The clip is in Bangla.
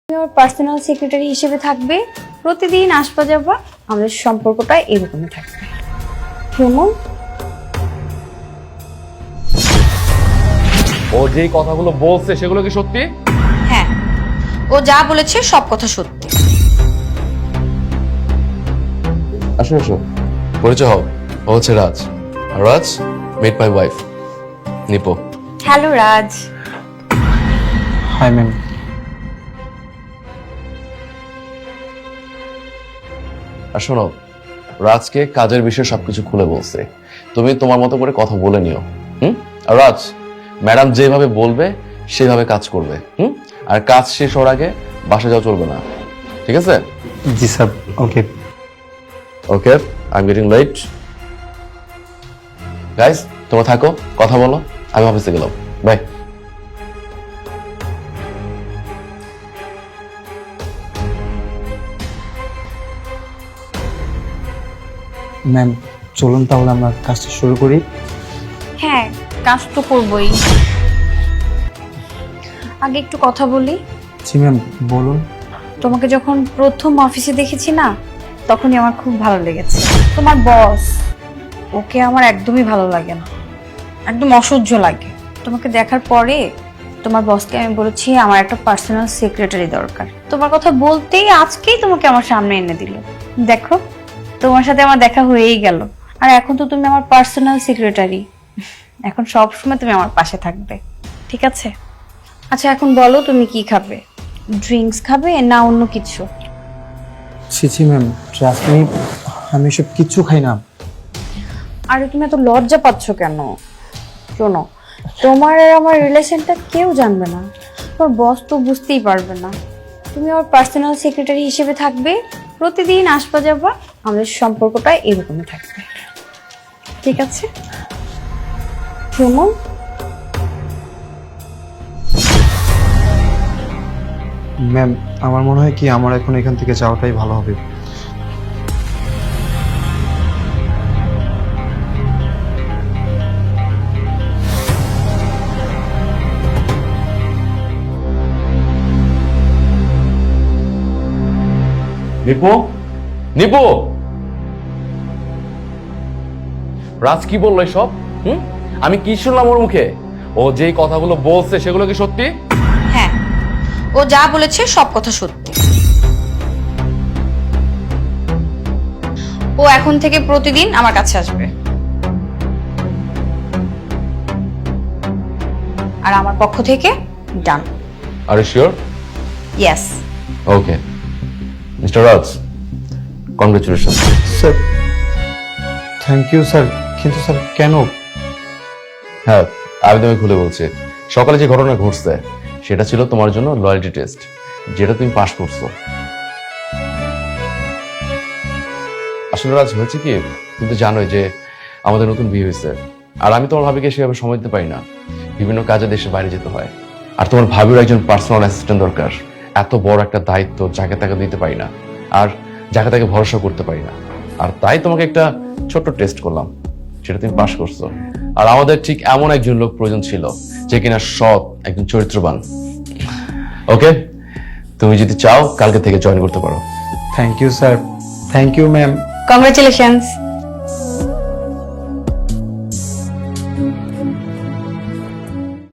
তুমি আমার পার্সোনাল সেক্রেটারি হিসেবে থাকবে, প্রতিদিন আসবা যাবা, আমাদের সম্পর্কটা এরকমই থাকবে। কেমন? ও যেই কথাগুলো বলছে সেগুলো কি সত্যি? হ্যাঁ, ও যা বলেছে সব কথা সত্যি। আসো আসো, পরিচয় হও। ও হচ্ছে রাজ, আর Raj meet my wife Nipo. Hello Raj. Hi ma'am. আর শোনো, রাজকে কাজের বিষয়ে সবকিছু খুলে বলছে, তুমি তোমার মতো করে কথা বলে নিও। আর রাজ, ম্যাডাম যেভাবে বলবে সেভাবে কাজ করবে। আর কাজ শেষ হওয়ার আগে বাসা যাওয়া চলবে না, ঠিক আছে? জি sir, okay. Okay, I am getting late. Guys, তোমরা থাকো, কথা বলো, আমি অফিসে গেলাম। বাই। ম্যাম চলুন তাহলে আমরা কাজটা শুরু করি। হ্যাঁ, কাজ তো করবই, আগে একটু কথা বলি। জি ম্যাম বলুন। তোমাকে যখন প্রথম অফিসে দেখেছি না, তখনই আমার খুব ভালো লেগেছে। তোমার বস, ওকে আমার একদমই ভালো লাগে না, একদম অসহ্য লাগে। তোমাকে দেখার পরে তোমার বসকে আমি বলেছি আমার একটা পার্সোনাল সেক্রেটারি দরকার। তোমার কথা বলতেই আজকেই তোমাকে আমার সামনে এনে দিল। দেখো, তোমার সাথে আমার দেখা হয়েই গেল। আর এখন তো তুমি আমার পার্সোনাল সেক্রেটারি, এখন সব সময় তুমি আমার পাশে থাকবে, ঠিক আছে? আচ্ছা, এখন বলো তুমি কি খাবে? ড্রিঙ্কস খাবে না অন্য কিছু? ছি ছি ম্যাম, ট্রাস্ট মি, আমি এসব কিচ্ছু খাই না। আরে তুমি এত লজ্জা পাচ্ছ কেন? শোনো, তোমার আর আমার রিলেশনটা কেউ জানবে না, তোমার বস তো বুঝতেই পারবে না। তুমি আমার পার্সোনাল সেক্রেটারি হিসেবে থাকবে, প্রতিদিন আসবা যাবা, আমাদের সম্পর্কটা এরকমই থাকবে, ঠিক আছে? কেমন? ম্যাম আমার মনে হয় কি আমার এখন এখান থেকে যাওয়াটাই ভালো হবে। নিপো, নিপো, রাজ কি বললো এসব? আমি কি শুনলাম ওর মুখে? ও যেই কথাগুলো বলছে সেগুলো কি সত্যি? হ্যাঁ, ও যা বলেছে সব কথা সত্যি। ও এখন থেকে প্রতিদিন আমার কাছে আসবে, আর আমার পক্ষ থেকে done. Are you sure? Yes. Okay, mister Raj, congratulation. Sir thank you sir, কিন্তু স্যার কেন? হ্যাঁ, আমি তোমাকে খুলে বলছি। সকালে যে ঘটনা ঘটছে সেটা ছিল তোমার জন্য লয়্যালটি টেস্ট, যেটা তুমি পাশ করছো। আসলে রাজ, হয়েছে কি, তুমি তো জানোই যে আমাদের নতুন বিয়ে হয়েছে, আর আমি তোমার ভাবিকে সেভাবে সময় দিতে পারি না, বিভিন্ন কাজে দেশের বাইরে যেতে হয়। আর তোমার ভাবির একজন পার্সোনাল অ্যাসিস্ট্যান্ট দরকার। এত বড় একটা দায়িত্ব যাকে তাকে দিতে পারি না, আর যাকে তাকে ভরসা করতে পারি না। আর তাই তোমাকে একটা ছোট্ট টেস্ট করলাম, সেটা তুমি পাশ করছো। আর আমাদের ঠিক এমন একজন লোক প্রয়োজন ছিল যে কিনা সৎ, একজন চরিত্রবান। ওকে, তুমি যদি চাও কালকে থেকে জয়েন করতে পারো। Thank you sir, thank you ma'am. Congratulations.